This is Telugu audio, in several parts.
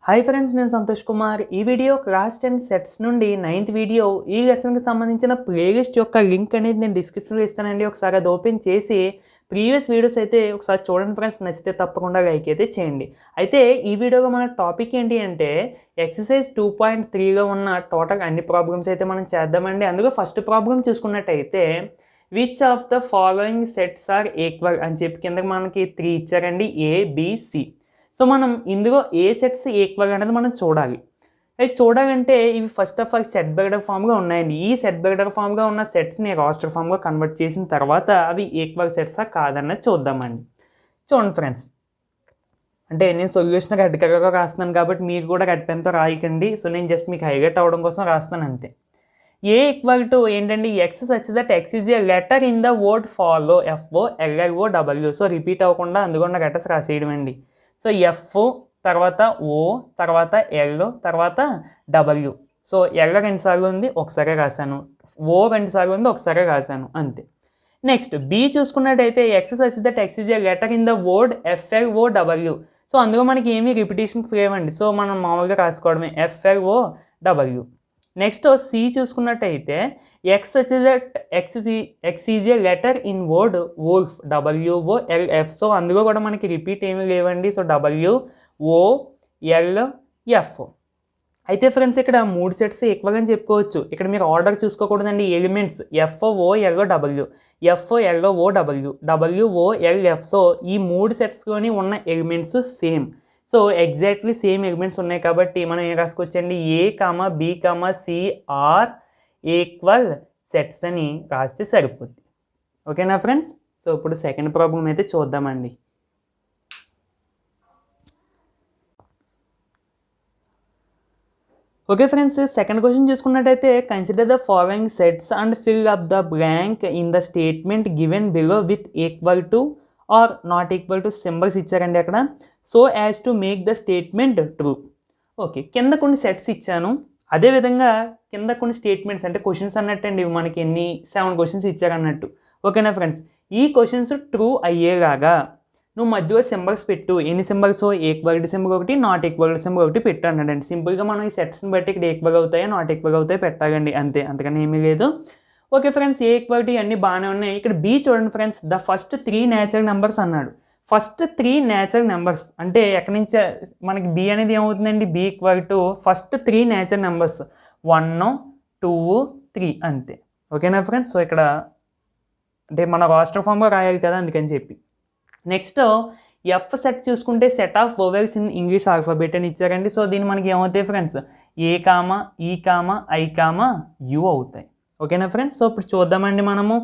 హాయ్ ఫ్రెండ్స్, నేను సంతోష్ కుమార్. ఈ వీడియో క్లాస్ 10 సెట్స్ నుండి 9th వీడియో. ఈ లెసన్కి సంబంధించిన ప్లేలిస్ట్ యొక్క లింక్ అనేది నేను డిస్క్రిప్షన్లో ఇస్తానండి. ఒకసారి అది ఓపెన్ చేసి ప్రీవియస్ వీడియోస్ అయితే ఒకసారి చూడండి ఫ్రెండ్స్. నచ్చితే తప్పకుండా లైక్ అయితే చేయండి. అయితే ఈ వీడియోలో మన టాపిక్ ఏంటి అంటే ఎక్సర్సైజ్ 2.3లో ఉన్న టోటల్ అన్ని ప్రాబ్లమ్స్ అయితే మనం చేద్దామండి. అందులో ఫస్ట్ ప్రాబ్లం చూసుకున్నట్టయితే which of the following sets are equal అని చెప్పి కిందకి మనకి 3 ఇచ్చారండి, ఏబిసి. సో మనం ఇందులో ఏ సెట్స్ ఈక్వల్ అనేది మనం చూడాలి. అవి చూడాలంటే ఇవి ఫస్ట్ ఆఫ్ ఆల్ సెట్ బెగడర్ ఫామ్గా ఉన్నాయండి. ఈ సెట్ బెగడర్ ఫామ్గా ఉన్న సెట్స్ని రాస్టర్ ఫామ్గా కన్వర్ట్ చేసిన తర్వాత అవి ఈక్వల్ సెట్సా కాదన్నది చూద్దామండి. చూడండి ఫ్రెండ్స్, అంటే నేను సొల్యూషన్ రెడ్ కలర్గా రాస్తున్నాను కాబట్టి మీరు కూడా రెడ్ పెన్తో రాయకండి. సో నేను జస్ట్ మీకు హైలైట్ అవ్వడం కోసం రాస్తాను అంతే. ఏ ఈక్వల్ టు ఏంటంటే X such that X is a letter in the word follow, FO ఎల్ఎల్ఓ W. So repeat అవ్వకుండా అందుకున్న లెటర్స్ రాసేయడం అండి. సో ఎఫ్ తర్వాత ఓ తర్వాత ఎల్ తర్వాత డబ్ల్యూ. సో ఎల్ 2 సార్లు ఉంది, ఒకసారి రాశాను. ఓ 2 సార్లు ఉంది, ఒకసారి రాశాను అంతే. నెక్స్ట్ బి చూసుకున్నట్టయితే X such that X is a letter in the word F L O W. So అందులో మనకి ఏమీ రిపిటేషన్స్ లేవండి. సో మనం మామూలుగా రాసుకోవడమే ఎఫ్ఎల్ఓ డబ్ల్యూ. నెక్స్ట్ సి చూసుకున్నట్టయితే X such that X is a letter in word wolf, W O L F. So అందులో కూడా మనకి రిపీట్ ఏమీ లేవండి. So W O L F. అయితే ఫ్రెండ్స్ ఇక్కడ 3 సెట్స్ ఈక్వల్ అని చెప్పుకోవచ్చు. ఇక్కడ మీరు ఆర్డర్ చూసుకోకూడదండి. Elements FO LO W, F O L O O W, W O L F. So ఈ 3 సెట్స్లోని ఉన్న elements same. So exactly same elements ఉన్నాయి కాబట్టి మనం ఏం రాసుకోవచ్చండి, A comma B comma C are equal sets అని రాస్తే సరిపోద్ది. ఓకేనా ఫ్రెండ్స్? సో ఇప్పుడు సెకండ్ ప్రాబ్లం అయితే చూద్దామండి. ఓకే ఫ్రెండ్స్, సెకండ్ క్వశ్చన్ చూసుకున్నట్టయితే consider the following sets and fill up the blank in the statement given below with equal to or not equal to symbols ఇచ్చారండి అక్కడ. So as to make the statement true. Okay, కింద కొన్ని సెట్స్ ఇచ్చాను, అదేవిధంగా కింద కొన్ని స్టేట్మెంట్స్ అంటే క్వశ్చన్స్ అన్నట్టండి. మనకి 7 క్వశ్చన్స్ ఇచ్చారన్నట్టు. ఓకేనా ఫ్రెండ్స్? ఈ క్వశ్చన్స్ ట్రూ అయ్యేలాగా నువ్వు మధ్యలో సింబల్స్ పెట్టు. ఎన్ని సింబల్స్? ఈక్వల్ సింబల్ ఒకటి, నాట్ ఈక్వల్ సింబల్ ఒకటి పెట్టు అన్నాడండి. సింపుల్గా మనం ఈ సెట్స్ని బట్టి ఇక్కడ ఈక్వల్ అవుతాయో నాట్ ఈక్వల్ అవుతాయో పెట్టాలండి, అంతే, అంతకని ఏమీ లేదు. ఓకే ఫ్రెండ్స్, ఏ ఈక్వాలిటీ అన్నీ బాగానే ఉన్నాయి. ఇక్కడ బి చూడండి friends, the first 3 natural numbers అన్నాడు. ఫస్ట్ 3 న్యాచురల్ నెంబర్స్ అంటే ఎక్కడి నుంచి మనకి బి అనేది ఏమవుతుందండి, B equal to first 3 natural numbers 1 2 3 అంతే. ఓకేనా ఫ్రెండ్స్? సో ఇక్కడ అంటే మన రాస్టర్ ఫామ్గా రాయాలి కదా, అందుకని చెప్పి. నెక్స్ట్ ఎఫ్ సెట్ చూసుకుంటే set of vowels in English alphabet అని ఇచ్చారండి. సో దీన్ని మనకి ఏమవుతాయి friends, A comma E comma I comma you అవుతాయి. ఓకేనా ఫ్రెండ్స్? సో ఇప్పుడు చూద్దామండి మనము.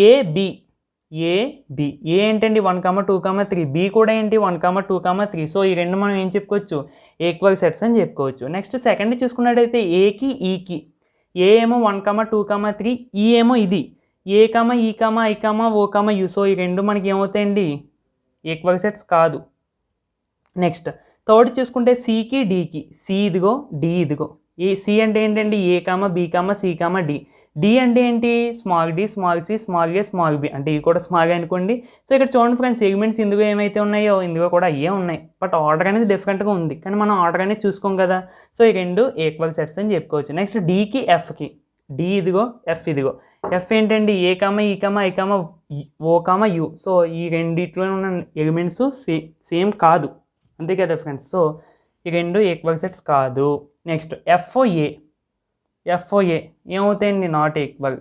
ఏ బి ఏ ఏంటండి 1 2 3, బి కూడా ఏంటి 1 2 3. సో ఈ రెండు మనం ఏం చెప్పుకోవచ్చు, ఈక్వల్ సెట్స్ అని చెప్పుకోవచ్చు. నెక్స్ట్ సెకండ్ చూసుకున్నట్టయితే ఏకి ఈకి, ఏ ఏమో 1 2 3, ఈ ఏమో ఇది A comma E comma I comma O comma U. So ఈ రెండు మనకి ఏమవుతాయండి, ఈక్వల్ సెట్స్ కాదు. నెక్స్ట్ థర్డ్ చూసుకుంటే సికి డీకి, సి ఇదిగో డి ఇదిగో. ఈ సి అంటే ఏంటండి, A comma B comma C comma D. D అంటే ఏంటి, small D small C small A small B, అంటే ఇవి కూడా స్మాల్ అనుకోండి. సో ఇక్కడ చూడండి ఫ్రెండ్స్, ఎలిమెంట్స్ ఇందులో ఏమైతే ఉన్నాయో ఇందులో కూడా అయ్యే ఉన్నాయి, బట్ ఆర్డర్ అనేది డిఫరెంట్గా ఉంది. కానీ మనం ఆర్డర్ అనేది చూసుకోం కదా. సో ఈ రెండు ఈక్వల్ సెట్స్ అని చెప్పుకోవచ్చు. నెక్స్ట్ డీకి ఎఫ్కి, డి ఇదిగో ఎఫ్ ఇదిగో. ఎఫ్ ఏంటండి, A comma E comma I comma O comma U. So ఈ రెండిట్లో ఉన్న ఎలిమెంట్స్ సేమ్ కాదు, అంతే కదా ఫ్రెండ్స్? సో ఈ రెండు ఈక్వల్ సెట్స్ కాదు. నెక్స్ట్ ఎఫ్ఓఏ ఏమవుతాయండి, not equal.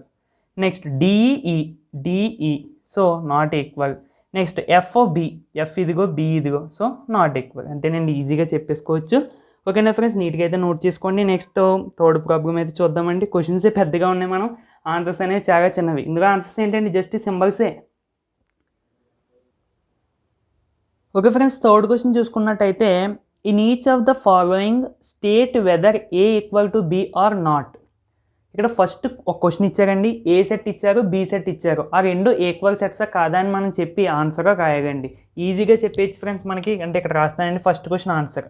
Next D E so not equal. Next F O B, F ఇదిగో బి ఇదిగో, సో నాట్ ఈక్వల్. అంతేనండి, ఈజీగా చెప్పేసుకోవచ్చు. ఓకేనా ఫ్రెండ్స్, నీట్గా అయితే నోట్ చేసుకోండి. నెక్స్ట్ థర్డ్ ప్రాబ్లం అయితే చూద్దామండి. క్వశ్చన్స్ పెద్దగా ఉన్నాయి, మనం ఆన్సర్స్ అనేవి చాలా చిన్నవి. ఇందులో ఆన్సర్స్ ఏంటండి, జస్ట్ సింబల్సే. ఓకే ఫ్రెండ్స్, థర్డ్ క్వశ్చన్ చూసుకున్నట్టయితే in each of the following state whether A equal to B or not. ఇక్కడ ఫస్ట్ ఒక క్వశ్చన్ ఇచ్చారండి, ఏ సెట్ ఇచ్చారు బి సెట్ ఇచ్చారు. ఆ రెండు ఈక్వల్ సెట్సా కాదా అని మనం చెప్పి ఆన్సర్గా రాయాలండి. ఈజీగా చెప్పేసి ఫ్రెండ్స్ మనకి. అంటే ఇక్కడ రాస్తానండి ఫస్ట్ క్వశ్చన్ ఆన్సర్.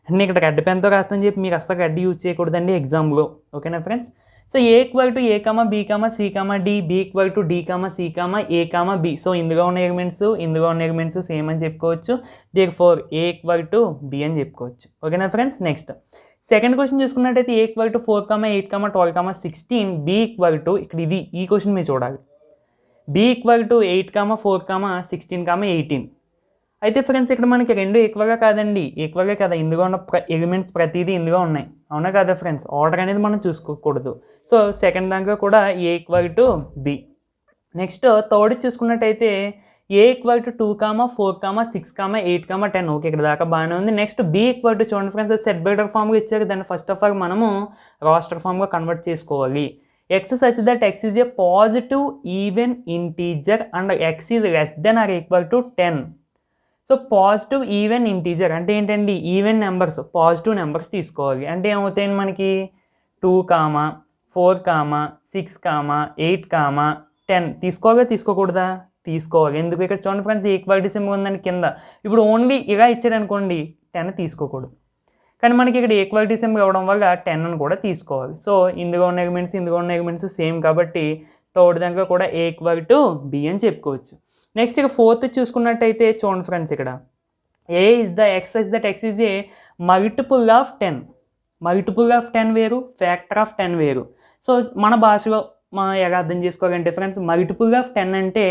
అంటే ఇక్కడ రెడ్ పెన్తో రాస్తానని చెప్పి మీరు అసలు రెడ్ యూజ్ చేయకూడదండి ఎగ్జామ్లో. ఓకేనా friends? So A equal to A comma B comma C comma D, B equal to D comma C comma A comma B. సో ఇందులో ఉన్న ఎలిమెంట్స్ సేమ్ అని చెప్పుకోవచ్చు. Therefore A equal to B అని చెప్పుకోవచ్చు. ఓకేనా ఫ్రెండ్స్. నెక్స్ట్ సెకండ్ క్వశ్చన్ చూసుకున్నట్టయితే A equal to 4, 8, 12, 16, B equal to ఇక్కడ ఈ క్వశ్చన్ మీరు చూడాలి. B equal to 8, 4, 16, 18. అయితే ఫ్రెండ్స్ ఇక్కడ మనకి రెండు ఈక్వల్గా కాదండి, ఈక్వల్గా కదా, ఇందులో ఉన్న ఎలిమెంట్స్ ప్రతిదీ ఇందులో ఉన్నాయి, అవునా కదా ఫ్రెండ్స్. ఆర్డర్ అనేది మనం చూసుకోకూడదు. సో సెకండ్ దాంట్లో కూడా A equal to B. Next third చూసుకున్నట్టయితే ఏ ఈక్వల్ టు 2, 4, 6, 8, 10. ఓకే, ఇక్కడ దాకా బాగానే ఉంది. నెక్స్ట్ బి ఈక్వల్ టు చూడండి ఫ్రెండ్స్, సెట్ బైటర్ ఫామ్గా ఇచ్చారు. దాన్ని ఫస్ట్ ఆఫ్ ఆల్ మనము రాస్టర్ ఫామ్గా కన్వర్ట్ చేసుకోవాలి. X such that X is a positive even integer and x is less than or equal to 10. So positive even integer అంటే ఏంటండి, ఈవెన్ నెంబర్స్, పాజిటివ్ నెంబర్స్ తీసుకోవాలి. అంటే ఏమవుతాయండి మనకి 2, 4, 6, 8, 10 తీసుకోకూడదా? తీసుకోవాలి. ఎందుకు? ఇక్కడ చూడండి ఫ్రెండ్స్, ఈక్వాలిటీ సింబల్ ఉందని కింద. ఇప్పుడు ఓన్లీ ఇలా ఇచ్చాడు అనుకోండి 10 తీసుకోకూడదు, కానీ మనకి ఇక్కడ ఈక్వాలిటీ సింబల్ ఇవ్వడం వల్ల 10 అని కూడా తీసుకోవాలి. సో ఇందులో ఉన్న ఎలిమెంట్స్ సేమ్ కాబట్టి థర్డ్ దాంట్లో కూడా ఏ ఈక్వల్ టు బి అని చెప్పుకోవచ్చు. నెక్స్ట్ ఇక ఫోర్త్ చూసుకున్నట్టయితే చూడండి ఫ్రెండ్స్, ఇక్కడ A is the X is that X is A multiple of 10. Multiple of 10 వేరు, ఫ్యాక్టర్ ఆఫ్ 10 వేరు. సో మన భాషలో మనం ఎలా అర్థం చేసుకోవాలంటే ఫ్రెండ్స్, మల్టిపుల్ ఆఫ్ 10 అంటే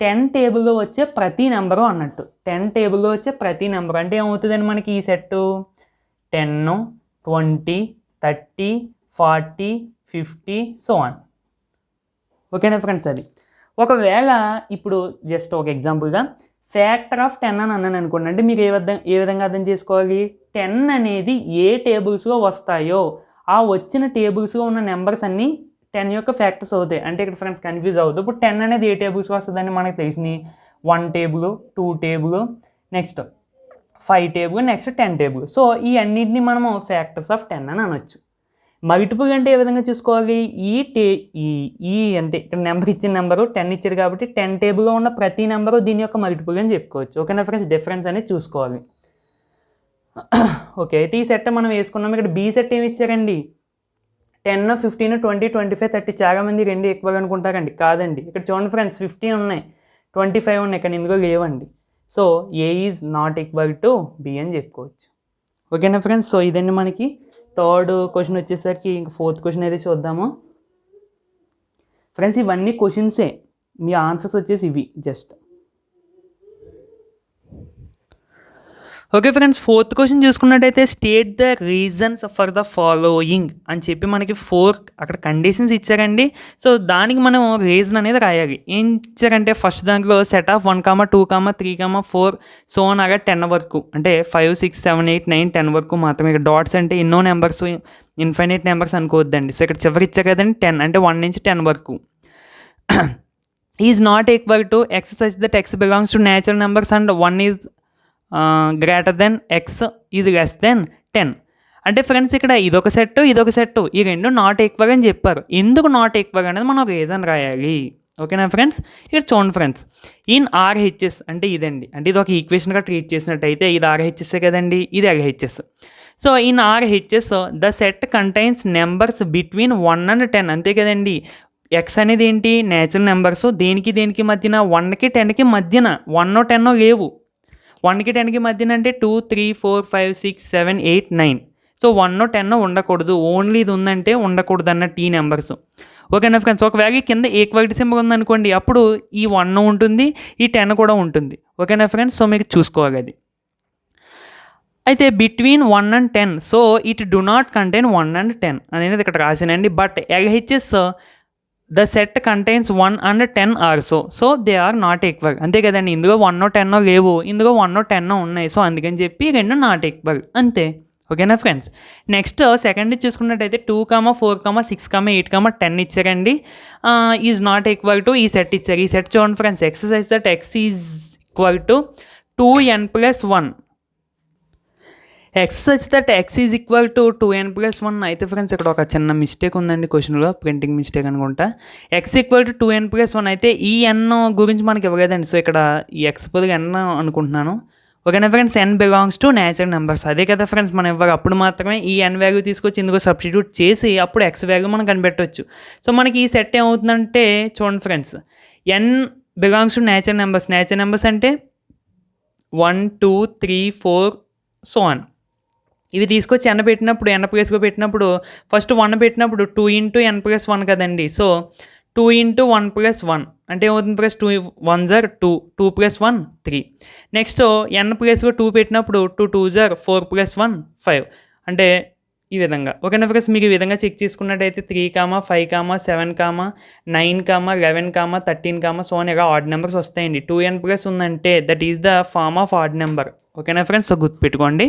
10 టేబుల్లో వచ్చే ప్రతి నెంబరు అన్నట్టు. 10 టేబుల్లో వచ్చే ప్రతి నెంబర్ అంటే ఏమవుతుందండి మనకి ఈ సెట్టు 10, 20, 30, 40, 50 సో ఆన్. ఓకేనా ఫ్రెండ్స్. అది ఒకవేళ ఇప్పుడు జస్ట్ ఒక ఎగ్జాంపుల్గా ఫ్యాక్టర్ ఆఫ్ 10 అని అన్నాను అనుకోండి. అంటే మీరు ఏ విధంగా అర్థం చేసుకోవాలి, 10 అనేది ఏ టేబుల్స్లో వస్తాయో ఆ వచ్చిన టేబుల్స్లో ఉన్న నెంబర్స్ అన్నీ 10 యొక్క ఫ్యాక్టర్స్ అవుతాయి. అంటే ఇక్కడ ఫ్రెండ్స్ కన్ఫ్యూజ్ అవుతుంది. ఇప్పుడు 10 అనేది ఏ టేబుల్స్లో వస్తుందని మనకు తెలిసింది. 1 table, 2 table, next 5 table, next 10 table. So ఈ అన్నింటినీ మనము ఫ్యాక్టర్స్ ఆఫ్ 10 అని అనొచ్చు. మల్టిపుల్ అంటే ఏ విధంగా చూసుకోవాలి, ఈ అంటే ఇక్కడ నెంబర్ ఇచ్చిన నెంబరు 10 ఇచ్చాడు కాబట్టి 10 టేబుల్లో ఉన్న ప్రతి నెంబరు దీని యొక్క మల్టిపుల్ అని చెప్పుకోవచ్చు. ఓకేనా ఫ్రెండ్స్, డిఫరెన్స్ అనేది చూసుకోవాలి. ఓకే, అయితే ఈ సెట్ మనం వేసుకున్నాం. ఇక్కడ బి సెట్ ఏమి ఇచ్చారండి, 10, 15, 20, 25, 30. చాలామంది రెండు ఎక్కువగా అనుకుంటారండి, కాదండి. ఇక్కడ చూడండి ఫ్రెండ్స్, 15 ఉన్నాయి, 25 ఉన్నాయి, కానీ ఇందులో లేవండి. So A is not equal to B అని చెప్పుకోవచ్చు. ఓకేనా ఫ్రెండ్స్. సో ఇదండి మనకి థర్డ్ క్వశ్చన్ వచ్చేసరికి. ఇంక ఫోర్త్ క్వశ్చన్ అయితే చూద్దాము ఫ్రెండ్స్. ఇవన్నీ క్వశ్చన్సే, మీ ఆన్సర్స్ వచ్చేసి ఇవి just. Okay friends, fourth question చూసుకున్నట్టయితే state the reasons for the following అని చెప్పి మనకి 4 అక్కడ కండిషన్స్ ఇచ్చారండి. సో దానికి మనం రీజన్ అనేది రాయాలి. ఏం ఇచ్చారంటే ఫస్ట్ దాంట్లో సెట్ ఆఫ్ 1, 2, 3, 4 సో అనగా 10 వరకు, అంటే 5, 6, 7, 8, 9, 10 వరకు మాత్రమే. ఇక్కడ డాట్స్ అంటే ఎన్నో నెంబర్స్, ఇన్ఫైనైట్ నెంబర్స్ అనుకోవద్దండి. సో ఇక్కడ చివరి ఇచ్చా కదండి 10, అంటే 1 నుంచి 10 వరకు. Is not equal to X such that X belongs to natural numbers and 1 is greater than X is less then 10. అంటే ఫ్రెండ్స్ ఇక్కడ ఇదొక సెట్, ఈ రెండు నాట్ ఈక్వల్ అని చెప్పారు. ఎందుకు నాట్ ఈక్వల్ అనేది మనం రీజన్ రాయాలి. ఓకేనా ఫ్రెండ్స్. ఇక్కడ చూడండి ఫ్రెండ్స్, ఇన్ ఆర్హెచ్ఎస్ అంటే ఇదండి, అంటే ఇది ఒక ఈక్వేషన్గా ట్రీట్ చేసినట్టయితే ఇది ఆర్హెచ్ఎస్ఏ కదండి, ఇది LHS. So in RHS the set contains numbers between 1 and 10 అంతే కదండి. ఎక్స్ అనేది ఏంటి, నేచురల్ నెంబర్స్. దేనికి మధ్యన 1కి 10కి మధ్యన 1, 10 లేవు. 1కి 10కి మధ్యన అంటే 2, 3, 4, 5, 6, 7, 8, 9. సో 1, 10 ఉండకూడదు. ఓన్లీ ఇది ఉందంటే ఉండకూడదు అన్న టీ నెంబర్స్. ఓకేనా ఫ్రెండ్స్. ఒకవేళ కింద ఈక్వాలిటీ సింబల్ ఉందనుకోండి, అప్పుడు ఈ 1 ఉంటుంది, ఈ 10 కూడా ఉంటుంది. ఓకేనా ఫ్రెండ్స్. సో మీకు చూసుకోవాలి అది. అయితే between 1 and 10 so it do not contain 1 and 10 అనేది ఇక్కడ రాసానండి. But LHS the set contains 1 and 10 also so they are not equal. అంతే కదండి, ఇందులో 1, 10 లేవు, ఇందులో 1, 10 ఉన్నాయి. సో అందుకని చెప్పి రెండు నాట్ ఈక్వల్ అంతే. ఓకేనా ఫ్రెండ్స్. నెక్స్ట్ సెకండ్ చూసుకున్నట్టయితే 2, 4, 6, 8, 10 ఇచ్చారండి. ఈజ్ నాట్ ఈక్వల్ టు ఈ సెట్ ఇచ్చారు. ఈ సెట్ చూడండి friends, exercise that X is equal to 2n+1. X such that X is equal to 2n+1. అయితే ఫ్రెండ్స్ ఇక్కడ ఒక చిన్న మిస్టేక్ ఉందండి క్వశ్చన్లో, ప్రింటింగ్ మిస్టేక్ అనుకుంటా. ఎక్స్ ఈక్వల్ టు 2n+1 అయితే ఈ ఎన్ గురించి మనకి ఇవ్వలేదండి. సో ఇక్కడ ఈ ఎక్స్ పొద్దుగా ఎన్ అనుకుంటున్నాను. ఓకేనా friends, n belongs to natural numbers. అదే కదా ఫ్రెండ్స్ మనం ఇవ్వాలి. అప్పుడు మాత్రమే ఈ n వాల్యూ తీసుకొచ్చి ఇందులో సబ్స్టిట్యూట్ చేసి అప్పుడు x వాల్యూ మనం కనిపెట్టవచ్చు. సో మనకి ఈ సెట్ ఏమవుతుందంటే చూడండి friends, n belongs to natural numbers. Natural numbers అంటే 1 2 3 4 సో ఆన్. ఇవి తీసుకొచ్చి n పెట్టినప్పుడు n ప్లేస్లో పెట్టినప్పుడు ఫస్ట్ 1 పెట్టినప్పుడు 2 ఇంటూ n ప్లస్ 1 కదండి. సో 2 ఇంటూ 1 ప్లస్ 1 అంటే ఏమవుతుంది ప్లస్ 2 1 జర్ 2 2 ప్లస్ 1 3. నెక్స్ట్ n ప్లేస్లో 2 పెట్టినప్పుడు 2 2 జర్ 4 ప్లస్ 1 5 అంటే ఈ విధంగా. ఓకేనా ఫ్రెండ్స్, మీకు ఈ విధంగా చెక్ చేసుకున్నట్టయితే 3, 5, 7, 9, 11, 13 సో అని ఇలా ఆడ్ నెంబర్స్ వస్తాయండి. 2n ప్లస్ ఉందంటే that is the form of odd number. ఓకేనా ఫ్రెండ్స్, సో గుర్తుపెట్టుకోండి.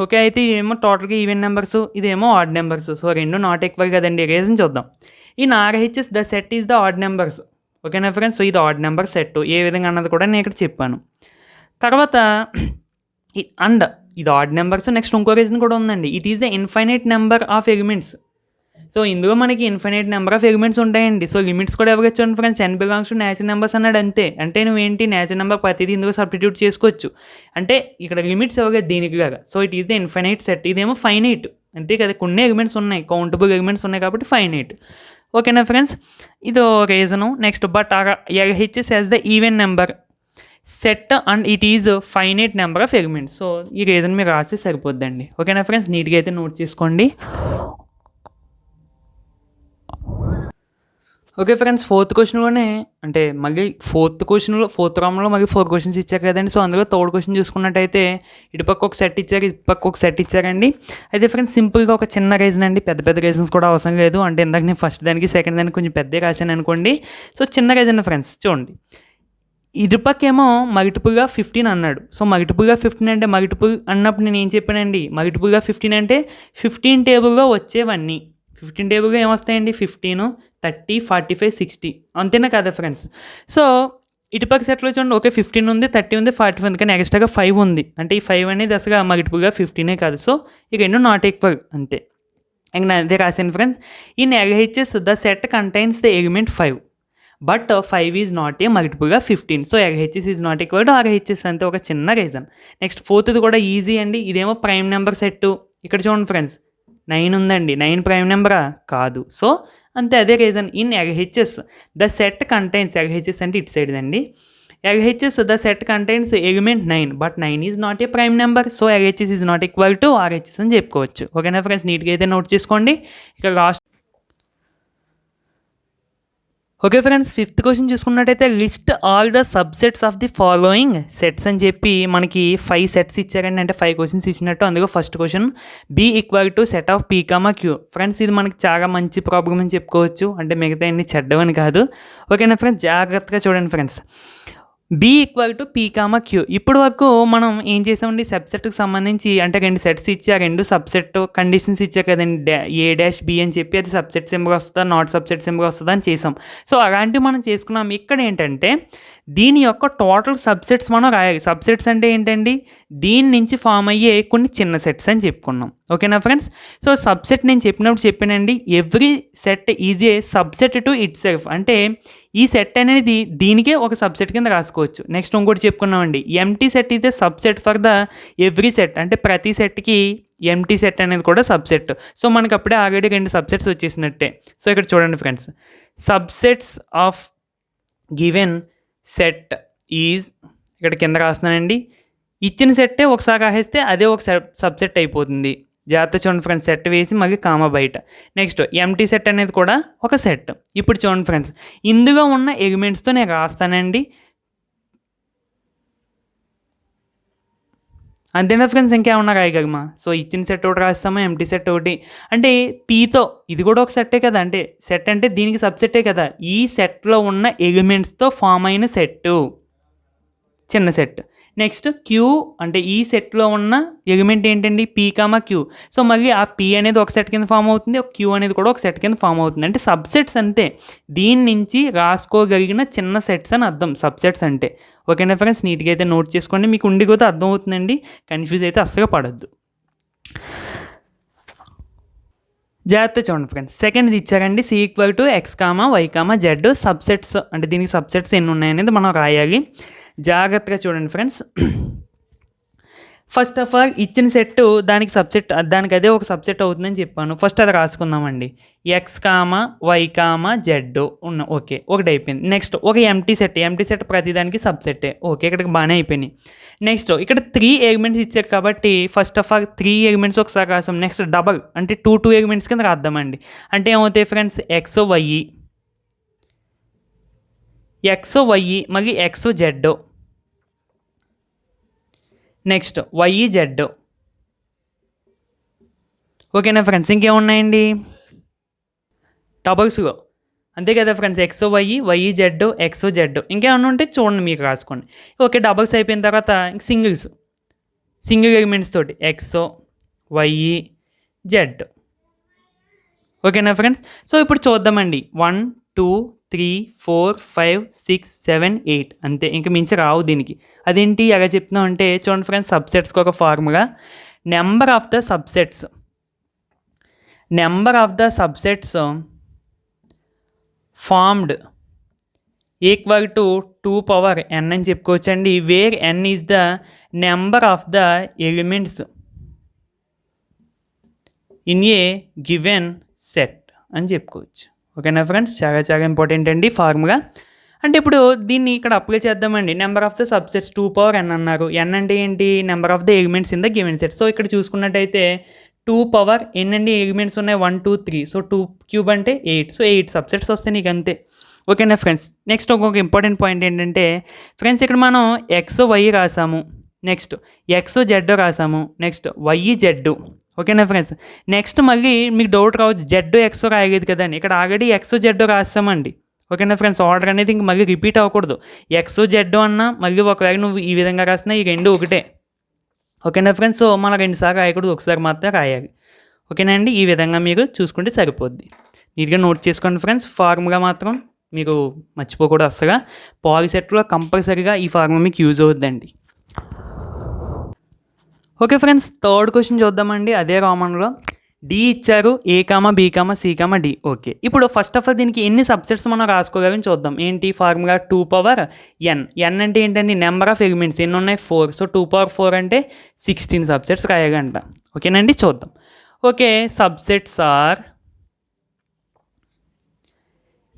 ఓకే, అయితే ఇదేమో టోటల్గా ఈవెన్ నెంబర్స్, ఇదేమో ఆడ్ నెంబర్స్. సో రెండు నాట్ ఈక్వల్ కదండి. రీజన్ చూద్దాం. In RHS the set is the odd numbers. ఓకేనా ఫ్రెండ్స్, సో ఇది ఆడ్ నెంబర్ సెట్. ఏ విధంగా అన్నది కూడా నేను ఇక్కడ చెప్పాను. తర్వాత అండ్ ఇది ఆడ్ నెంబర్స్. నెక్స్ట్ ఇంకో రీజన్ కూడా ఉందండి. It is the infinite number of elements. So ఇందులో మనకి ఇన్ఫైనైట్ నెంబర్ ఆఫ్ ఎలిమెంట్స్ ఉంటాయండి. సో లిమిట్స్ కూడా ఎవరికి వచ్చాను friends, n belongs to natural numbers అన్నాడు అంతే. అంటే నువ్వేంటి న్యాచురల్ నెంబర్ ప్రతిదీ ఇందులో సబ్స్టిట్యూట్ చేసుకోవచ్చు. అంటే ఇక్కడ లిమిట్స్ ఎవరికి దీనికి లాగా. So it is the infinite set. ఇదేమో ఫైనైట్ అంతే కదా, కొన్ని ఎలిమెంట్స్ ఉన్నాయి, కౌంటబుల్ ఎలిమెంట్స్ ఉన్నాయి కాబట్టి ఫైనైట్. ఓకేనా ఫ్రెండ్స్, ఇదో reason. Next but LHS as the even number set and it is finite number of elements. So ఈ రీజన్ మీరు రాస్తే సరిపోద్దండి. ఓకేనా ఫ్రెండ్స్, నీట్గా అయితే నోట్ చేసుకోండి. ఓకే ఫ్రెండ్స్, ఫోర్త్ క్వశ్చన్లోనే అంటే మళ్ళీ ఫోర్త్ రామ్లో మళ్ళీ 4 క్వశ్చన్స్ ఇచ్చారు కదండి. సో అందులో థర్డ్ క్వశ్చన్ చూసుకున్నట్టయితే ఇటుపక్క ఒక సెట్ ఇచ్చారు, ఇటుపక్క ఒక సెట్ ఇచ్చారండి. అయితే ఫ్రెండ్స్ సింపుల్గా ఒక చిన్న రీజన్ అండి, పెద్ద పెద్ద రీజన్స్ కూడా అవసరం లేదు. అంటే ఇందాక నేను ఫస్ట్ దానికి సెకండ్ దానికి కొంచెం పెద్దగా రాశాను అనుకోండి. సో చిన్న రీజన్ ఫ్రెండ్స్ చూడండి, ఇటుపక్కేమో మల్టిపుల్గా 15 అన్నాడు. సో మల్టిపుల్గా 15 అంటే మల్టిపుల్ అన్నప్పుడు నేను ఏం చెప్పానండి, మల్టిపుల్గా 15 అంటే 15 టేబుల్గా వచ్చేవన్నీ. 15 టేబుల్గా ఏమొస్తాయండి, 15, 30, 45, 60 అంతేనా కదా ఫ్రెండ్స్. సో ఇటుపక్క సెట్లో చూడండి, ఓకే 15 ఉంది, 30 ఉంది, 40 ఉంది, కానీ ఎక్స్ట్రాగా 5 ఉంది. అంటే ఈ 5 అనేది అసలు మల్టిపుల్గా 15 కాదు. సో ఈ రెండు నాట్ ఈక్వల్ అంతే. ఇంక నేను అదే రాశాను friends. In LHS the set contains the element 5 but 5 is not a మల్టిపుల్గా 15. So LHS is not equal to RHS అంతే, ఒక చిన్న రీజన్. నెక్స్ట్ ఫోర్త్ది కూడా ఈజీ అండి. ఇదేమో ప్రైమ్ నెంబర్ సెట్. ఇక్కడ చూడండి ఫ్రెండ్స్ 9 ఉందండి, 9 ప్రైమ్ నెంబరా కాదు. సో అంతే, అదే reason. In LHS the set contains, LHS అంటే ఇటు సైడ్ అండి, LHS the set contains element 9 but 9 is not A prime number. So LHS is not equal to RHS అని చెప్పుకోవచ్చు. ఓకేనా ఫ్రెండ్స్, నీట్గా అయితే నోట్ చేసుకోండి. ఇక last okay friends, fifth question చూసుకున్నట్టయితే list all the subsets of the following sets అని చెప్పి మనకి 5 సెట్స్ ఇచ్చారండి. అంటే 5 క్వశ్చన్స్ ఇచ్చినట్టు. అందులో first question B equal to set of P, Q. Friends ఇది మనకి చాలా మంచి ప్రాబ్లం అని చెప్పుకోవచ్చు. అంటే మిగతా అన్ని చెడ్డవని కాదు. ఓకేనా ఫ్రెండ్స్, జాగ్రత్తగా చూడండి friends. B equal to P, Q. ఇప్పుడు వరకు మనం ఏం చేసామండి, సబ్సెట్కి సంబంధించి అంటే 2 సెట్స్ ఇచ్చి ఆ 2 సబ్సెట్ కండిషన్స్ ఇచ్చా కదండి, A-B అని చెప్పి అది సబ్సెట్ సింబల్ వస్తుందా నాట్ సబ్సెట్ సింబల్ వస్తుందా అని చేసాం. సో అలాంటివి మనం చేసుకున్నాం. ఇక్కడ ఏంటంటే దీని యొక్క టోటల్ సబ్సెట్స్ మనం రాయాలి. సబ్సెట్స్ అంటే ఏంటండి, దీని నుంచి ఫామ్ అయ్యే కొన్ని చిన్న సెట్స్ అని చెప్పుకున్నాం. ఓకేనా ఫ్రెండ్స్, సో సబ్సెట్ నేను చెప్పానండి, every set is a subset to it self. అంటే ఈ సెట్ అనేది దీనికే ఒక సబ్సెట్ కింద రాసుకోవచ్చు. నెక్స్ట్ ఇంకోటి చెప్పుకున్నామండి, empty set is a subset for the every set. అంటే ప్రతి సెట్కి ఎంటీ సెట్ అనేది కూడా సబ్సెట్. సో మనకి అప్పుడే ఆల్రెడీ 2 సబ్సెట్స్ వచ్చేసినట్టే. సో ఇక్కడ చూడండి friends, subsets of given set is, ఇక్కడ కింద రాస్తున్నానండి, ఇచ్చిన సెట్టే ఒకసారి రాసేస్తే అదే ఒక సబ్సెట్ అయిపోతుంది. జాగ్రత్త చూడండి ఫ్రెండ్స్, సెట్ వేసి మళ్ళీ కామా బయట. నెక్స్ట్ ఎంటీ సెట్ అనేది కూడా ఒక సెట్. ఇప్పుడు చూడండి ఫ్రెండ్స్, ఇందులో ఉన్న ఎలిమెంట్స్తో నేను రాస్తానండి. అంతేనా ఫ్రెండ్స్, ఇంకేమన్నా రాయగలమా? సో ఇచ్చిన సెట్ ఒకటి రాస్తామా, ఎంటీ సెట్ ఒకటి. అంటే పీతో ఇది కూడా ఒక సెట్టే కదా, అంటే సెట్ అంటే దీనికి సబ్సెట్టే కదా. ఈ సెట్లో ఉన్న ఎలిమెంట్స్తో ఫామ్ అయిన సెట్టు చిన్న సెట్. నెక్స్ట్ క్యూ అంటే ఈ సెట్లో ఉన్న ఎలిమెంట్ ఏంటండి, P, Q. సో మళ్ళీ ఆ P అనేది ఒక సెట్ కింద ఫామ్ అవుతుంది, Q అనేది కూడా ఒక సెట్ కింద ఫామ్ అవుతుంది. అంటే సబ్సెట్స్ అంతే, దీని నుంచి రాసుకోగలిగిన చిన్న సెట్స్ అని అర్థం సబ్సెట్స్ అంటే. ఓకేనా ఫ్రెండ్స్, నీట్గా అయితే నోట్ చేసుకోండి, మీకు ఉండి కూడా అర్థం అవుతుందండి, కన్ఫ్యూజ్ అయితే అస్సలు పడద్దు. జాగ్రత్త చూడండి ఫ్రెండ్స్, సెకండ్ ఇచ్చారండి, C equal to X, Y, Z subsets. అంటే దీనికి సబ్సెట్స్ ఎన్ని ఉన్నాయనేది మనం రాయాలి. జాగ్రత్తగా చూడండి ఫ్రెండ్స్. ఫస్ట్ ఆఫ్ ఆల్ ఇచ్చిన సెట్ దానికి సబ్సెట్, దానికి అదే ఒక సబ్సెట్ అవుతుందని చెప్పాను. ఫస్ట్ అది రాసుకుందామండి. X comma Y comma Z ఉన్న ఓకే, ఒకటి అయిపోయింది. నెక్స్ట్ ఒక ఎంటీ సెట్ ప్రతిదానికి సబ్సెట్టే. ఓకే, ఇక్కడికి బాగానే అయిపోయినాయి. నెక్స్ట్ ఇక్కడ 3 ఎలిమెంట్స్ ఇచ్చారు కాబట్టి ఫస్ట్ ఆఫ్ ఆల్ 3 ఎలిమెంట్స్ ఒకసారి రాసాం. నెక్స్ట్ డబల్ అంటే 2 ఎలిమెంట్స్ కింద రాద్దామండి. అంటే ఏమవుతాయి ఫ్రెండ్స్, ఎక్స్ వై మళ్ళీ x z, next why Z. ఓకేనా ఫ్రెండ్స్, ఇంకేమున్నాయండి డబల్స్లో, అంతే కదా friends, x y z x z. ఇంకేమన్నా ఉంటే చూడండి, మీకు రాసుకోండి. ఓకే, డబల్స్ అయిపోయిన తర్వాత సింగిల్ ఎలిమెంట్స్ తోటి ఎక్స్ వై జెడ్. ఓకేనా ఫ్రెండ్స్. సో ఇప్పుడు చూద్దామండి. 1 2 3 4 5 6 7 8 అంతే, ఇంకా మించి రావు దీనికి. అదేంటి ఎలా చెప్తున్నాం అంటే చూడండి ఫ్రెండ్స్, సబ్సెట్స్కి ఒక formula. Number of the subsets formed equal to 2 power n అని చెప్పుకోవచ్చండి. Where n is the number of the elements in a given set అని చెప్పుకోవచ్చు. ఓకేనా ఫ్రెండ్స్, చాలా చాలా ఇంపార్టెంట్ అండి ఫార్ములా. అంటే ఇప్పుడు దీన్ని ఇక్కడ అప్లై చేద్దామండి. Number of the subsets 2 power n అన్నారు. n అంటే ఏంటి, number of the elements in the given set. So ఇక్కడ చూసుకున్నట్టయితే 2 power n అండి ఎలిమెంట్స్ ఉన్నాయి, 1 2 3. సో 2 cube అంటే 8. సో 8 సబ్సెట్స్ వస్తాయి నీకు అంతే. ఓకేనా ఫ్రెండ్స్. నెక్స్ట్ ఇంకొక ఇంపార్టెంట్ పాయింట్ ఏంటంటే ఫ్రెండ్స్, ఇక్కడ మనం ఎక్స్ వై రాసాము, నెక్స్ట్ ఎక్స్ జెడ్ రాసాము, నెక్స్ట్ వై జెడ్. ఓకేనా ఫ్రెండ్స్. నెక్స్ట్ మళ్ళీ మీకు డౌట్ రావచ్చు, జెడ్ ఎక్స్ రాయలేదు కదా అని. ఇక్కడ ఆల్రెడీ ఎక్స్ జెడ్ రాస్తామండి. ఓకేనా ఫ్రెండ్స్, ఆర్డర్ అనేది ఇంక మళ్ళీ రిపీట్ అవ్వకూడదు. ఎక్స్ జెడ్ అన్నా మళ్ళీ ఒకవేళ నువ్వు ఈ విధంగా రాసినా ఈ రెండు ఒకటే. ఓకేనా ఫ్రెండ్స్. సో మనం 2 సార్లు రాయకూడదు, ఒకసారి మాత్రం రాయాలి. ఓకేనా అండి, ఈ విధంగా మీరు చూసుకుంటే సరిపోద్ది. నీట్గా నోట్ చేసుకోండి ఫ్రెండ్స్. ఫార్ములా మాత్రం మీకు మర్చిపోకూడదు అసలు. పాలిసెట్లో కంపల్సరీగా ఈ ఫార్ములా మీకు యూజ్ అవుద్దండి. ఓకే ఫ్రెండ్స్, థర్డ్ క్వశ్చన్ చూద్దామండి. అదే రామన్లో డి ఇచ్చారు, A comma B comma C comma D. Okay, ఇప్పుడు ఫస్ట్ ఆఫ్ ఆల్ దీనికి ఎన్ని సబ్సెట్స్ మనం రాసుకోగలని చూద్దాం. ఏంటి ఫార్ములా, 2 power n. n అంటే ఏంటండి, నెంబర్ ఆఫ్ ఎలిమెంట్స్ ఎన్ని ఉన్నాయి, 4. సో 2 power 4 అంటే 16 సబ్సెట్స్ రాయగంట. ఓకేనండి, చూద్దాం. Okay, subsets are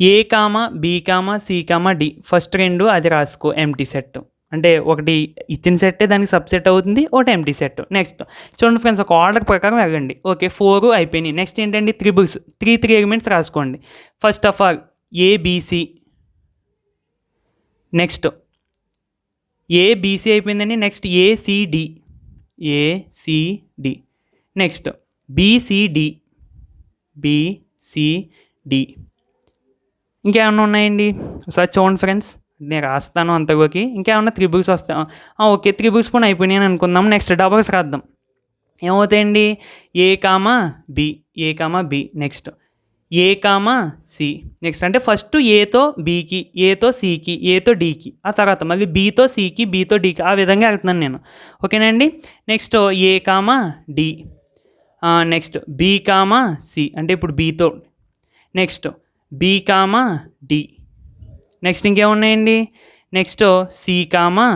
A comma B comma C comma D. First 2 అది రాసుకో, ఎంటీ సెట్. అంటే ఒకటి ఇచ్చిన సెట్టే దానికి సబ్సెట్ అవుతుంది, ఒకటి ఎంటీ సెట్. నెక్స్ట్ చూడండి ఫ్రెండ్స్, ఒక ఆర్డర్ ప్రకారం వెళ్ళండి. ఓకే, 4 అయిపోయినాయి. నెక్స్ట్ ఏంటండి, 3 ఎలిమెంట్స్ రాసుకోండి. First of all A B C, next A B C అయిపోయిందండి. Next A C D, next B C D. ఇంకేమన్నా ఉన్నాయండి ఒకసారి చూడండి ఫ్రెండ్స్, నేను రాస్తాను అంతలోకి. ఇంకేమన్నా 3 వస్తాయి. ఓకే, 3 కూడా అయిపోయినాయి అని అనుకుందాం. నెక్స్ట్ డబల్స్ రాద్దాం. ఏమవుతాయండి, ఏ comma B, next A comma C. Next అంటే ఫస్ట్ ఏతో బికి, ఏతో సికి, ఏతో డికి, ఆ తర్వాత మళ్ళీ బీతో సికి, బీతో డికి, ఆ విధంగా వెళ్తున్నాను నేను. ఓకేనండి. Next A comma D, next B comma C అంటే ఇప్పుడు బీతో, next B comma D. Next ఇంకేమున్నాయండి, next C comma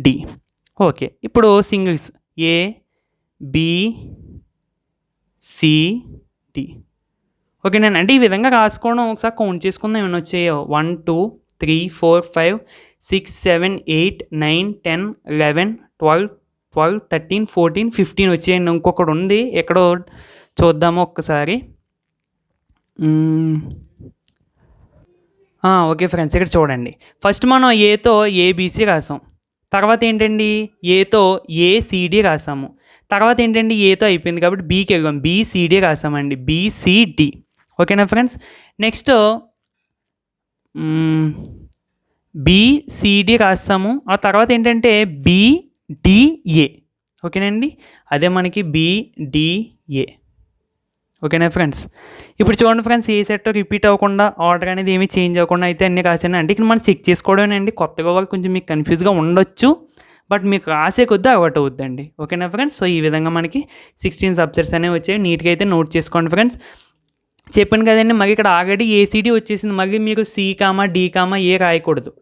D. Okay, ఇప్పుడు singles A B C D. ఓకేనండి, అంటే ఈ విధంగా రాసుకోవడం ఒకసారి కౌంట్ చేసుకుందాం ఏమైనా వచ్చాయో. 1 2 3 4 5 6 7 8 9 10 11 12 13 14 15 వచ్చేయండి. ఇంకొకటి ఉంది ఎక్కడో, చూద్దాము ఒక్కసారి. ఓకే ఫ్రెండ్స్, ఇక్కడ చూడండి. ఫస్ట్ మనం ఏతో ఏబీసీ రాసాం. తర్వాత ఏంటండి, ఏతో ఏసిడి రాసాము. తర్వాత ఏంటండి, ఏతో అయిపోయింది కాబట్టి బీకి వెళ్ళాం, బీసీడీ రాసామండి, బీసీడి. ఓకేనా ఫ్రెండ్స్. నెక్స్ట్ బీసీడీ రాస్తాము. ఆ తర్వాత ఏంటంటే బీడిఏ. ఓకేనండి, అదే మనకి బీడిఏ. ఓకేనా ఫ్రెండ్స్. ఇప్పుడు చూడండి ఫ్రెండ్స్, ఏ సెట్ రిపీట్ అవ్వకుండా, ఆర్డర్ అనేది ఏమీ చేంజ్ అవ్వకుండా అయితే అన్నీ రాశాను. అంటే ఇక్కడ మనం చెక్ చేసుకోవడమేనండి. కొత్తగా వాళ్ళు కొంచెం మీకు కన్ఫ్యూజ్గా ఉండొచ్చు, బట్ మీకు రాసే కొద్దీ అలవాటు అవుద్దండి. ఓకేనా ఫ్రెండ్స్. సో ఈ విధంగా మనకి 16 సబ్జెక్ట్స్ అనేవి వచ్చాయి. నీట్గా అయితే నోట్ చేసుకోండి ఫ్రెండ్స్. చెప్పాను కదండి, మళ్ళీ ఇక్కడ ఆల్రెడీ ఏసీడీ వచ్చేసింది. మళ్ళీ మీరు సి కామా డి కామా ఏ రాయకూడదు.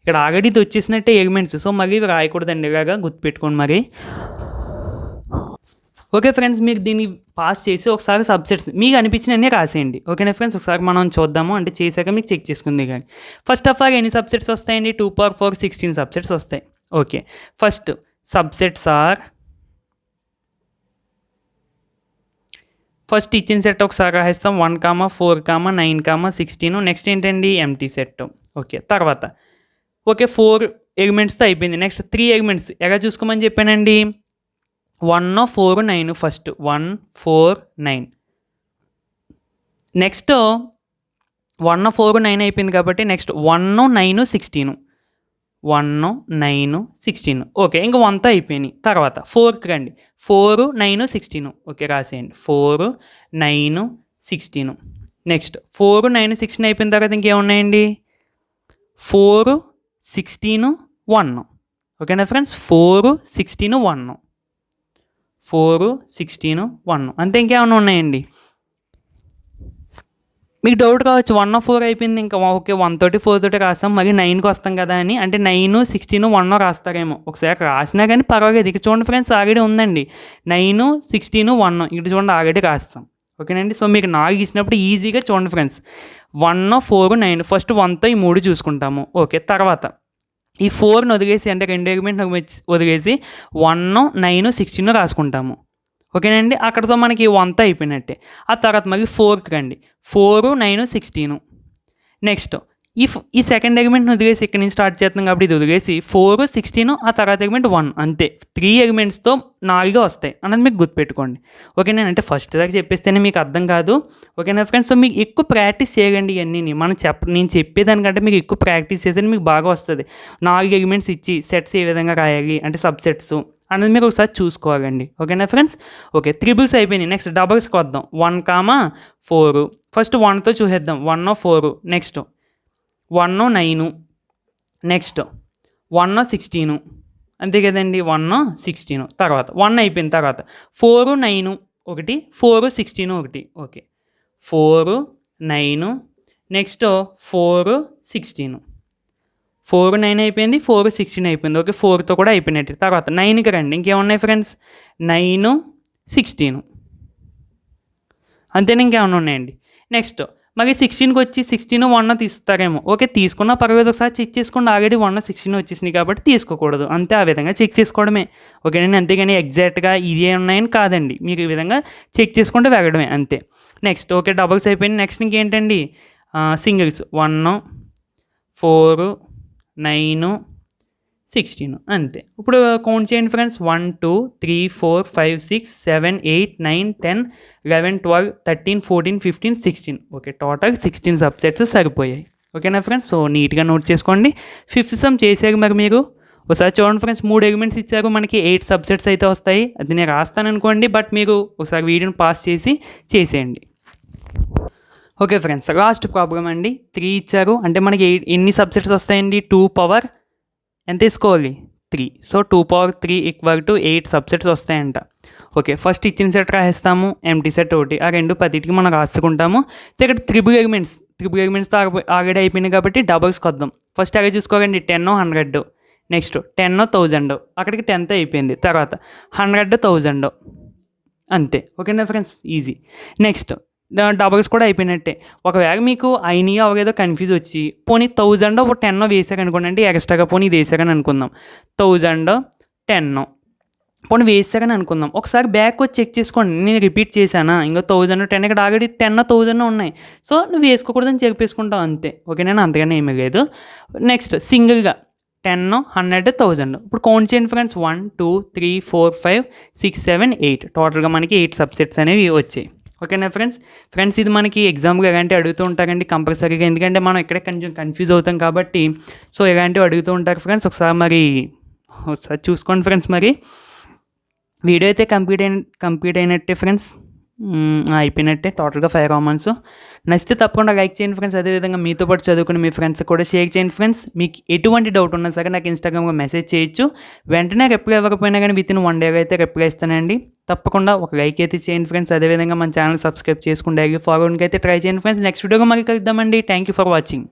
ఇక్కడ ఆల్రెడీ ఇది వచ్చేసినట్టే ఎలిమెంట్స్. సో మళ్ళీ ఇవి రాయకూడదండి, ఇలాగా గుర్తుపెట్టుకోండి మరి. ఓకే ఫ్రెండ్స్, మీరు దీన్ని పాస్ చేసి ఒకసారి సబ్సెట్స్ మీకు అనిపించినవన్నీ రాసేయండి. ఓకేనా ఫ్రెండ్స్, ఒకసారి మనం చూద్దాము, అంటే చేశాక మీకు చెక్ చేసుకుంది కానీ. ఫస్ట్ ఆఫ్ ఆల్ ఎన్ని సబ్సెట్స్ వస్తాయండి? 2 power 4 16 సబ్సెట్స్ వస్తాయి. Okay, first subsets are, first ఇచ్చిన సెట్ ఒకసారి రాసేస్తాం 1, 4, 9, 16. నెక్స్ట్ ఏంటండి? Empty set. ఓకే, తర్వాత ఓకే 4 ఎలిమెంట్స్తో అయిపోయింది. నెక్స్ట్ 3 ఎలిమెంట్స్ ఎలా చూసుకోమని చెప్పానండి? 1, 4, 9. ఫస్ట్ 1, 4, 9. నెక్స్ట్ 1, 4, 9 అయిపోయింది కాబట్టి నెక్స్ట్ 1, 9, 16. 1, 9, 16. ఓకే, ఇంకా 1తో అయిపోయినాయి. తర్వాత 4కి రండి. 4, 9, 16. ఓకే, రాసేయండి 4, 9, 16. నెక్స్ట్ 4, 9, 16 అయిపోయిన తర్వాత ఇంకేమున్నాయండి? 4, 16, 1. ఓకేనా ఫ్రెండ్స్, 4, 16, 1. 4, 16, 1. అంతే, ఇంకేమైనా ఉన్నాయండి? మీకు డౌట్ కావచ్చు 1, 4 అయిపోయింది ఇంకా ఓకే 1 తోటి 4 తోటి రాస్తాం, మరి 9కి వస్తాం కదా అని. అంటే 9, 16, 1 రాస్తారేమో. ఒకసారి రాసినా కానీ పర్వాలేదు. ఇక్కడ చూడండి ఫ్రెండ్స్, ఆల్రెడీ ఉందండి 9, 16, 1. ఇక్కడ చూడండి ఆల్రెడీ రాస్తాం. ఓకేనండి, సో మీకు 4 ఇచ్చినప్పుడు ఈజీగా చూడండి ఫ్రెండ్స్, 1, 4, 9. ఫస్ట్ 1తో ఈ 3 చూసుకుంటాము. ఓకే, తర్వాత ఈ 4ని వదిలేసి, అంటే 2 ఎలిమెంట్ వదిలేసి 1, 9, 16 రాసుకుంటాము. ఓకేనండి, అక్కడతో మనకి 1తో అయిపోయినట్టే. ఆ తర్వాత మళ్ళీ 4కి రండి. 4, 9, 16. నెక్స్ట్ ఈ సెకండ్ ఎలిమెంట్ని వదిలేసి, ఇక్కడ నుంచి స్టార్ట్ చేస్తున్నాం కాబట్టి ఇది వదిలేసి 4, 16, ఆ తర్వాత ఎలిమెంట్ 1. అంతే, 3 ఎలిమెంట్స్తో 4 వస్తాయి అన్నది మీకు గుర్తుపెట్టుకోండి. ఓకేనా, అంటే ఫస్ట్ దాకా చెప్పేస్తేనే మీకు అర్థం కాదు. ఓకేనా ఫ్రెండ్స్, సో మీకు ఎక్కువ ప్రాక్టీస్ చేయండి ఇవన్నీ. నేను చెప్పేదానికంటే మీకు ఎక్కువ ప్రాక్టీస్ చేస్తే మీకు బాగా వస్తుంది. 4 ఎలిమెంట్స్ ఇచ్చి సెట్స్ ఏ విధంగా రాయాలి, అంటే సబ్సెట్స్ అనేది మీరు ఒకసారి చూసుకోవాలండి. ఓకేనా ఫ్రెండ్స్, ఓకే త్రిబుల్స్ అయిపోయినాయి. నెక్స్ట్ డబల్స్కి వద్దాం. 1, 4. ఫస్ట్ 1తో చూసేద్దాం. 1, 4. నెక్స్ట్ 1, 9. నెక్స్ట్ 1, 16. అంతే కదండి, 1, 16. తర్వాత 1 అయిపోయిన తర్వాత 4, 9 ఒకటి, 4, 16 ఒకటి. ఓకే 4, 9. నెక్స్ట్ 4, 16. 4, 9 అయిపోయింది, 4, 16 అయిపోయింది. ఓకే, 4తో కూడా అయిపోయినట్టు. తర్వాత 9కి రండి. ఇంకేమున్నాయి ఫ్రెండ్స్? 9, 16. అంతేనా, ఇంకేమన్నా ఉన్నాయండి? నెక్స్ట్ మళ్ళీ 16కి వచ్చి 16, 1 తీస్తారేమో. ఓకే, తీసుకున్నా పర్వాలేదు, ఒకసారి చెక్ చేసుకోండి. ఆల్రెడీ 1, 16 వచ్చేసినాయి కాబట్టి తీసుకోకూడదు. అంతే, ఆ విధంగా చెక్ చేసుకోవడమే. ఓకేనండి, అంతేగాని ఎగ్జాక్ట్గా ఇదే ఉన్నాయని కాదండి. మీరు ఈ విధంగా చెక్ చేసుకుంటే వెళ్ళడమే అంతే. నెక్స్ట్ ఓకే డబల్స్ అయిపోయింది. నెక్స్ట్ ఇంకేంటండి? సింగిల్స్ 1, 4, 9, 16. అంతే. ఇప్పుడు కౌంట్ చేయండి ఫ్రెండ్స్. 1, 2, 3, 4, 5, 6, 7, 8, 9, 10, 11, 12, 13, 14, 15, 16. ఓకే, టోటల్ 16 సబ్సెట్స్ సరిపోయాయి. ఓకేనా ఫ్రెండ్స్, సో నీట్గా నోట్ చేసుకోండి. 5th సమ్ చేసారు మరి మీరు. ఒకసారి చూడండి ఫ్రెండ్స్, 3 ఎలిమెంట్స్ ఇచ్చారు మనకి, 8 సబ్సెట్స్ అయితే వస్తాయి. అది నేను రాస్తాను అనుకోండి, బట్ మీరు ఒకసారి వీడియోని పాస్ చేసి చేసేయండి. ఓకే ఫ్రెండ్స్, లాస్ట్ ప్రాబ్లం అండి. 3 ఇచ్చారు, అంటే మనకి ఎన్ని సబ్సెట్స్ వస్తాయండి? 2 power ఎంత తీసుకోవాలి? 3. సో 2 power 3 = 8 సబ్సెట్స్ వస్తాయంట. ఓకే, ఫస్ట్ ఇచ్చిన సెట్ రాసేస్తాము, ఎంటీ సెట్ ఒకటి. ఆ 2 10కి మనం రాసుకుంటాము. సో ఇక్కడ త్రిబుల్ ఎలిమెంట్స్తో ఆల్రెడీ అయిపోయినాయి కాబట్టి డబల్స్కి వద్దాం. ఫస్ట్ అలాగే చూసుకోకండి, 10, 100. నెక్స్ట్ 10, 1000. అక్కడికి 10తో అయిపోయింది. తర్వాత 100, 1000. అంతే. ఓకేనా ఫ్రెండ్స్, ఈజీ. నెక్స్ట్ డబల్స్ కూడా అయిపోయినట్టే. ఒకవేళ మీకు అయినాయో అవ్వలేదో కన్ఫ్యూజ్ వచ్చి పోనీ 1000 ఒక 10 వేసారనుకోండి, అంటే ఎక్స్ట్రాగా పోనీ ఇది వేసారని అనుకుందాం. 1000, 10 పోనీ వేసారని అనుకుందాం. ఒకసారి బ్యాక్ వచ్చి చెక్ చేసుకోండి, నేను రిపీట్ చేశానా? ఇంకా 1000, 10 ఇక్కడ ఆల్రెడీ 10, 1000 ఉన్నాయి. సో నువ్వు వేసుకోకూడదని చెప్పేసుకుంటావు అంతే. ఓకేనా, అంతగానే ఏమీ లేదు. నెక్స్ట్ సింగిల్గా 10, 100, 1000. ఇప్పుడు కౌంట్ చేయండి ఫ్రెండ్స్. 1, 2, 3, 4, 5, 6, 7, 8. టోటల్గా మనకి 8 సబ్సెట్స్ అనేవి వచ్చాయి. ఓకేనా ఫ్రెండ్స్, ఇది మనకి ఎగ్జామ్గా ఎలాంటి అడుగుతూ ఉంటారండి కంపల్సరీగా, ఎందుకంటే మనం ఇక్కడే కొంచెం కన్ఫ్యూజ్ అవుతాం కాబట్టి. సో ఎలాంటివి అడుగుతూ ఉంటారు ఫ్రెండ్స్, ఒకసారి చూసుకోండి ఫ్రెండ్స్. మరి వీడియో అయితే కంప్లీట్ అయినట్టే ఫ్రెండ్స్, అయిపోయినట్టే. టోటల్గా 5 కామన్స్. నచ్చితే తప్పకుండా లైక్ చేయండి ఫ్రెండ్స్. అదేవిధంగా మీతో పాటు చదువుకుని మీ ఫ్రెండ్స్ కూడా షేర్ చేయండి ఫ్రెండ్స్. మీకు ఎటువంటి డౌట్ ఉన్నా సరే నాకు ఇన్స్టాగ్రామ్లో మెసేజ్ చేయొచ్చు. వెంటనే రిప్లై ఇవ్వకపోయినా కానీ వితిన్ 1 day అయితే రిప్లై ఇస్తానండి. తప్పకుండా ఒక లైక్ అయితే చేయండి ఫ్రెండ్స్. అదేవిధంగా మన ఛానల్ సబ్స్క్రైబ్ చేసుకుని డైలీ ఫాలోయింగ్కి అయితే ట్రై చేయండి ఫ్రెండ్స్. నెక్స్ట్ వీడియోగా మళ్ళీ కలుద్దామండి. Thank you for watching.